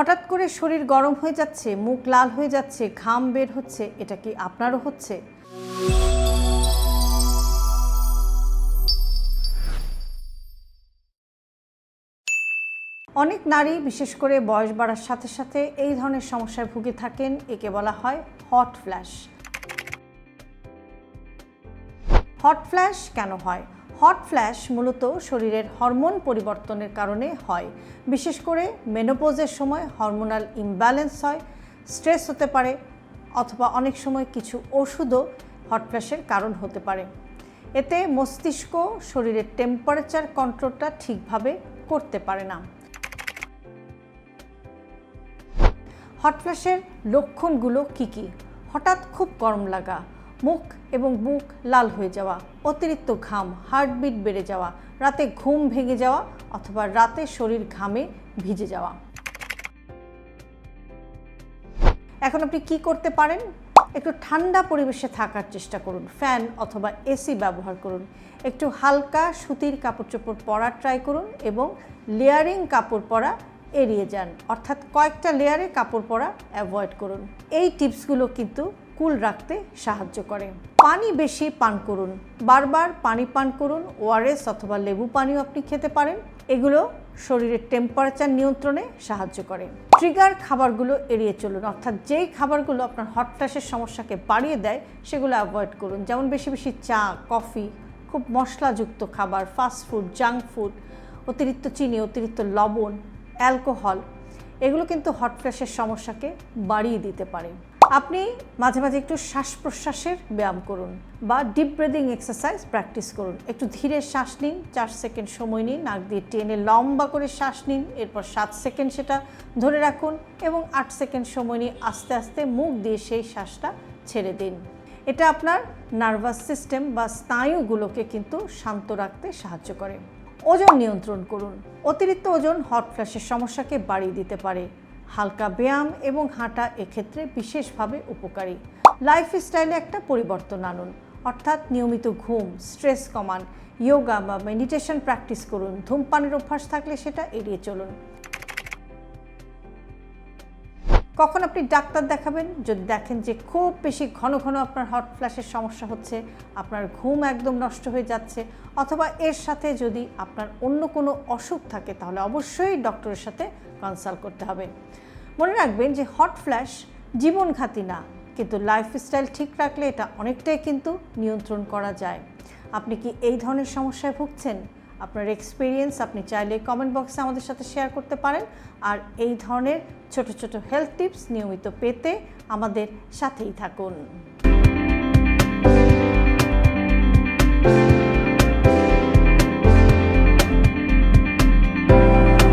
হঠাৎ করে শরীর গরম হয়ে যাচ্ছে, মুখ লাল হয়ে যাচ্ছে, ঘাম বের হচ্ছে, এটা কি আপনারও হচ্ছে? অনেক নারী বিশেষ করে বয়স বাড়ার সাথে সাথে এই ধরনের সমস্যায় ভুগে থাকেন। একে বলা হয় হট ফ্ল্যাশ। হট ফ্ল্যাশ কেন হয়? হট ফ্ল্যাশ মূলত শরীরের হরমোন পরিবর্তনের কারণে হয়। বিশেষ করে মেনোপজের সময় হরমোনাল ইমব্যালেন্স হয়, স্ট্রেস হতে পারে, অথবা অনেক সময় কিছু ওষুধও হট ফ্ল্যাশের কারণ হতে পারে। এতে মস্তিষ্ক শরীরের টেম্পারেচার কন্ট্রোলটা ঠিকভাবে করতে পারে না। হট ফ্ল্যাশের লক্ষণগুলো কি কি? হঠাৎ খুব গরম লাগা, মুখ এবং বুক লাল হয়ে যাওয়া, অতিরিক্ত ঘাম, হার্টবিট বেড়ে যাওয়া, রাতে ঘুম ভেঙে যাওয়া অথবা রাতে শরীর ঘামে ভিজে যাওয়া। এখন আপনি কি করতে পারেন? একটু ঠান্ডা পরিবেশে থাকার চেষ্টা করুন, ফ্যান অথবা এসি ব্যবহার করুন, একটু হালকা সুতির কাপড় চোপড় পরা ট্রাই করুন এবং লেয়ারিং কাপড় পরা এড়িয়ে যান, অর্থাৎ কয়েকটা লেয়ারে কাপড় পরা অ্যাভয়েড করুন। এই টিপসগুলো কিন্তু কুল রাখতে সাহায্য করে। পানি বেশি পান করুন, বারবার পানি পান করুন। ওআরএস অথবা লেবু পানিও আপনি খেতে পারেন। এগুলো শরীরের টেম্পারেচার নিয়ন্ত্রণে সাহায্য করে। ট্রিগার খাবারগুলো এড়িয়ে চলুন, অর্থাৎ যেই খাবারগুলো আপনার হট ফ্ল্যাশের সমস্যাকে বাড়িয়ে দেয় সেগুলো অ্যাভয়েড করুন। যেমন বেশি বেশি চা, কফি, খুব মশলাযুক্ত খাবার, ফাস্ট ফুড, জাঙ্ক ফুড, অতিরিক্ত চিনি, অতিরিক্ত লবণ, অ্যালকোহল, এগুলো কিন্তু হট ফ্ল্যাশের সমস্যাকে বাড়িয়ে দিতে পারে। আপনি মাঝে মাঝে একটু শ্বাস প্রশ্বাসের ব্যায়াম করুন বা ডিপ ব্রিদিং এক্সারসাইজ প্র্যাকটিস করুন। একটু ধীরে শ্বাস নিন, 4 সেকেন্ড সময় নিন, নাক দিয়ে টেনে লম্বা করে শ্বাস নিন, এরপর 7 সেকেন্ড সেটা ধরে রাখুন এবং 8 সেকেন্ড সময় নিয়ে আস্তে আস্তে মুখ দিয়ে সেই শ্বাসটা ছেড়ে দিন। এটা আপনার নার্ভাস সিস্টেম বা স্নায়ুগুলোকে কিন্তু শান্ত রাখতে সাহায্য করে। ওজন নিয়ন্ত্রণ করুন। অতিরিক্ত ওজন হট ফ্ল্যাশের সমস্যাকে বাড়িয়ে দিতে পারে। হালকা ব্যায়াম এবং হাঁটা এক্ষেত্রে বিশেষভাবে উপকারী। লাইফস্টাইলে একটা পরিবর্তন আনুন, অর্থাৎ নিয়মিত ঘুম, স্ট্রেস কমান, যোগা বা মেডিটেশন প্র্যাকটিস করুন। ধূমপানের অভ্যাস থাকলে সেটা এড়িয়ে চলুন। কখন আপনি ডাক্তার দেখাবেন? যদি দেখেন যে খুব বেশি ঘন ঘন আপনার হট ফ্ল্যাশের সমস্যা হচ্ছে, আপনার ঘুম একদম নষ্ট হয়ে যাচ্ছে, অথবা এর সাথে যদি আপনার অন্য কোনো অসুখ থাকে, তাহলে অবশ্যই ডক্টরের সাথে কনসাল্ট করতে হবে। মনে রাখবেন যে হট ফ্ল্যাশ জীবনঘাতী না, কিন্তু লাইফস্টাইল ঠিক রাখলে এটা অনেকটাই কিন্তু নিয়ন্ত্রণ করা যায়। আপনি কি এই ধরনের সমস্যায় ভুগছেন? আপনার এক্সপিরিয়েন্স আপনি চাইলে কমেন্ট বক্সে আমাদের সাথে শেয়ার করতে পারেন। আর এই ধরনের ছোট ছোট হেলথ টিপস নিয়মিত পেতে আমাদের সাথেই থাকুন।